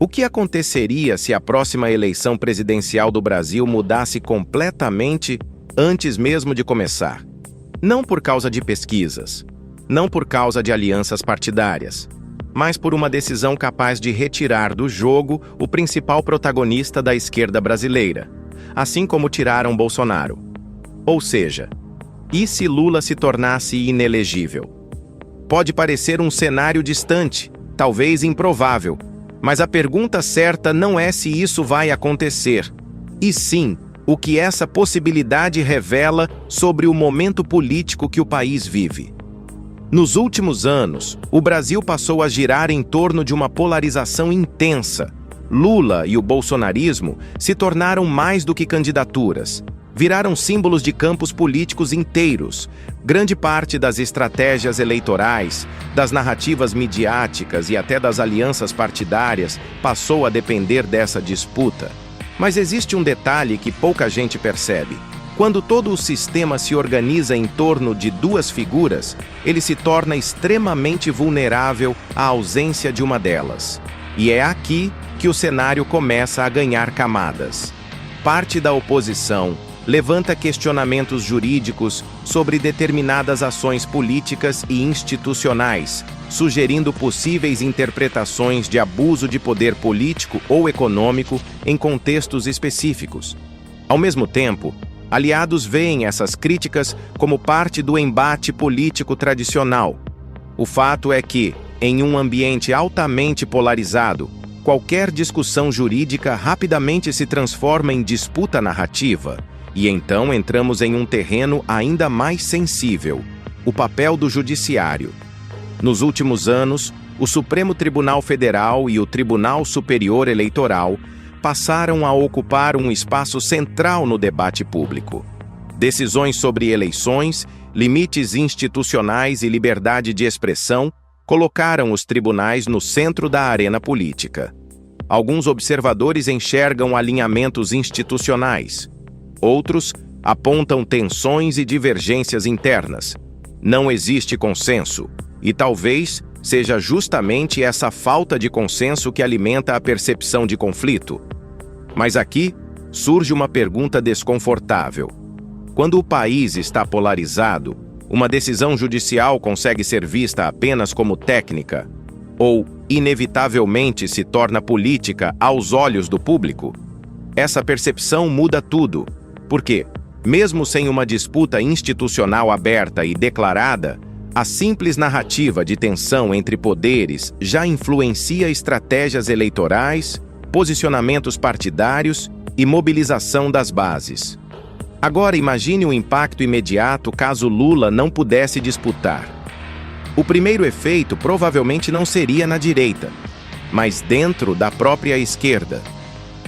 O que aconteceria se a próxima eleição presidencial do Brasil mudasse completamente antes mesmo de começar? Não por causa de pesquisas, não por causa de alianças partidárias, mas por uma decisão capaz de retirar do jogo o principal protagonista da esquerda brasileira, assim como tiraram Bolsonaro. Ou seja, e se Lula se tornasse inelegível? Pode parecer um cenário distante, talvez improvável, mas a pergunta certa não é se isso vai acontecer, e sim o que essa possibilidade revela sobre o momento político que o país vive. Nos últimos anos, o Brasil passou a girar em torno de uma polarização intensa. Lula e o bolsonarismo se tornaram mais do que candidaturas. Viraram símbolos de campos políticos inteiros. Grande parte das estratégias eleitorais, das narrativas midiáticas e até das alianças partidárias passou a depender dessa disputa. Mas existe um detalhe que pouca gente percebe. Quando todo o sistema se organiza em torno de duas figuras, ele se torna extremamente vulnerável à ausência de uma delas. E é aqui que o cenário começa a ganhar camadas. Parte da oposição levanta questionamentos jurídicos sobre determinadas ações políticas e institucionais, sugerindo possíveis interpretações de abuso de poder político ou econômico em contextos específicos. Ao mesmo tempo, aliados veem essas críticas como parte do embate político tradicional. O fato é que, em um ambiente altamente polarizado, qualquer discussão jurídica rapidamente se transforma em disputa narrativa, e então entramos em um terreno ainda mais sensível: o papel do judiciário. Nos últimos anos, o Supremo Tribunal Federal e o Tribunal Superior Eleitoral passaram a ocupar um espaço central no debate público. Decisões sobre eleições, limites institucionais e liberdade de expressão colocaram os tribunais no centro da arena política. Alguns observadores enxergam alinhamentos institucionais. Outros apontam tensões e divergências internas. Não existe consenso, e talvez seja justamente essa falta de consenso que alimenta a percepção de conflito. Mas aqui surge uma pergunta desconfortável. Quando o país está polarizado, uma decisão judicial consegue ser vista apenas como técnica, ou inevitavelmente se torna política aos olhos do público? Essa percepção muda tudo, porque, mesmo sem uma disputa institucional aberta e declarada, a simples narrativa de tensão entre poderes já influencia estratégias eleitorais, posicionamentos partidários e mobilização das bases. Agora imagine o impacto imediato caso Lula não pudesse disputar. O primeiro efeito provavelmente não seria na direita, mas dentro da própria esquerda.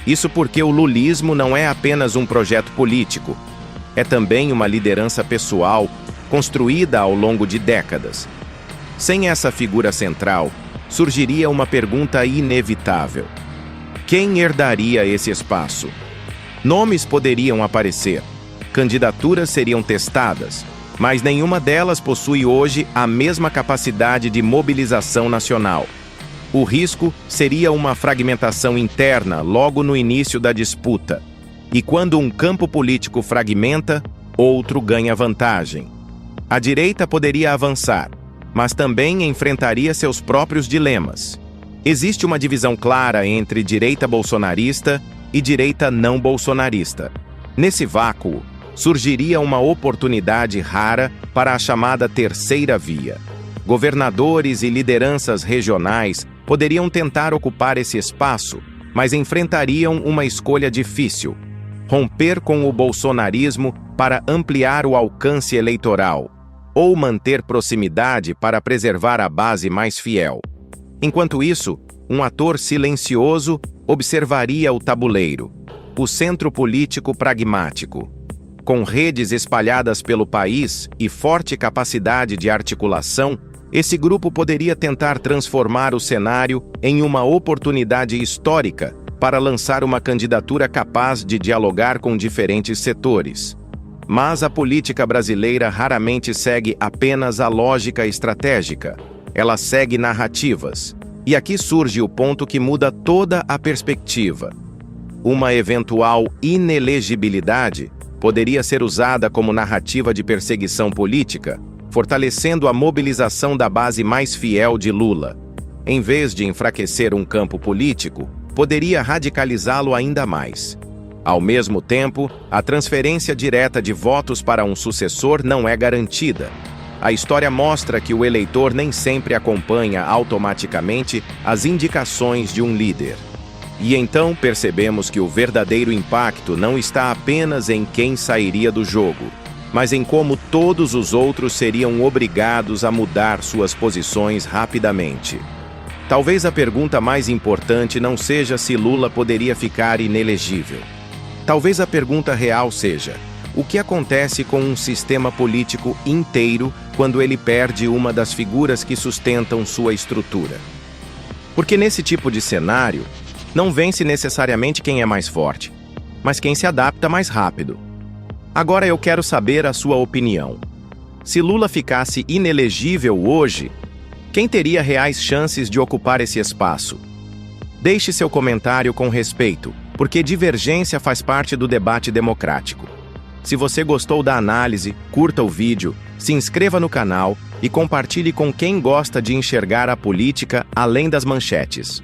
Isso porque o lulismo não é apenas um projeto político, é também uma liderança pessoal construída ao longo de décadas. Sem essa figura central, surgiria uma pergunta inevitável: quem herdaria esse espaço? Nomes poderiam aparecer, candidaturas seriam testadas, mas nenhuma delas possui hoje a mesma capacidade de mobilização nacional. O risco seria uma fragmentação interna logo no início da disputa. E quando um campo político fragmenta, outro ganha vantagem. A direita poderia avançar, mas também enfrentaria seus próprios dilemas. Existe uma divisão clara entre direita bolsonarista e direita não bolsonarista. Nesse vácuo, surgiria uma oportunidade rara para a chamada terceira via. Governadores e lideranças regionais poderiam tentar ocupar esse espaço, mas enfrentariam uma escolha difícil: romper com o bolsonarismo para ampliar o alcance eleitoral, ou manter proximidade para preservar a base mais fiel. Enquanto isso, um ator silencioso observaria o tabuleiro: o centro político pragmático. Com redes espalhadas pelo país e forte capacidade de articulação, esse grupo poderia tentar transformar o cenário em uma oportunidade histórica para lançar uma candidatura capaz de dialogar com diferentes setores. Mas a política brasileira raramente segue apenas a lógica estratégica. Ela segue narrativas. E aqui surge o ponto que muda toda a perspectiva. Uma eventual inelegibilidade poderia ser usada como narrativa de perseguição política, fortalecendo a mobilização da base mais fiel de Lula. Em vez de enfraquecer um campo político, poderia radicalizá-lo ainda mais. Ao mesmo tempo, a transferência direta de votos para um sucessor não é garantida. A história mostra que o eleitor nem sempre acompanha automaticamente as indicações de um líder. E então percebemos que o verdadeiro impacto não está apenas em quem sairia do jogo, mas em como todos os outros seriam obrigados a mudar suas posições rapidamente. Talvez a pergunta mais importante não seja se Lula poderia ficar inelegível. Talvez a pergunta real seja: o que acontece com um sistema político inteiro quando ele perde uma das figuras que sustentam sua estrutura? Porque nesse tipo de cenário, não vence necessariamente quem é mais forte, mas quem se adapta mais rápido. Agora eu quero saber a sua opinião. Se Lula ficasse inelegível hoje, quem teria reais chances de ocupar esse espaço? Deixe seu comentário com respeito, porque divergência faz parte do debate democrático. Se você gostou da análise, curta o vídeo, se inscreva no canal e compartilhe com quem gosta de enxergar a política além das manchetes.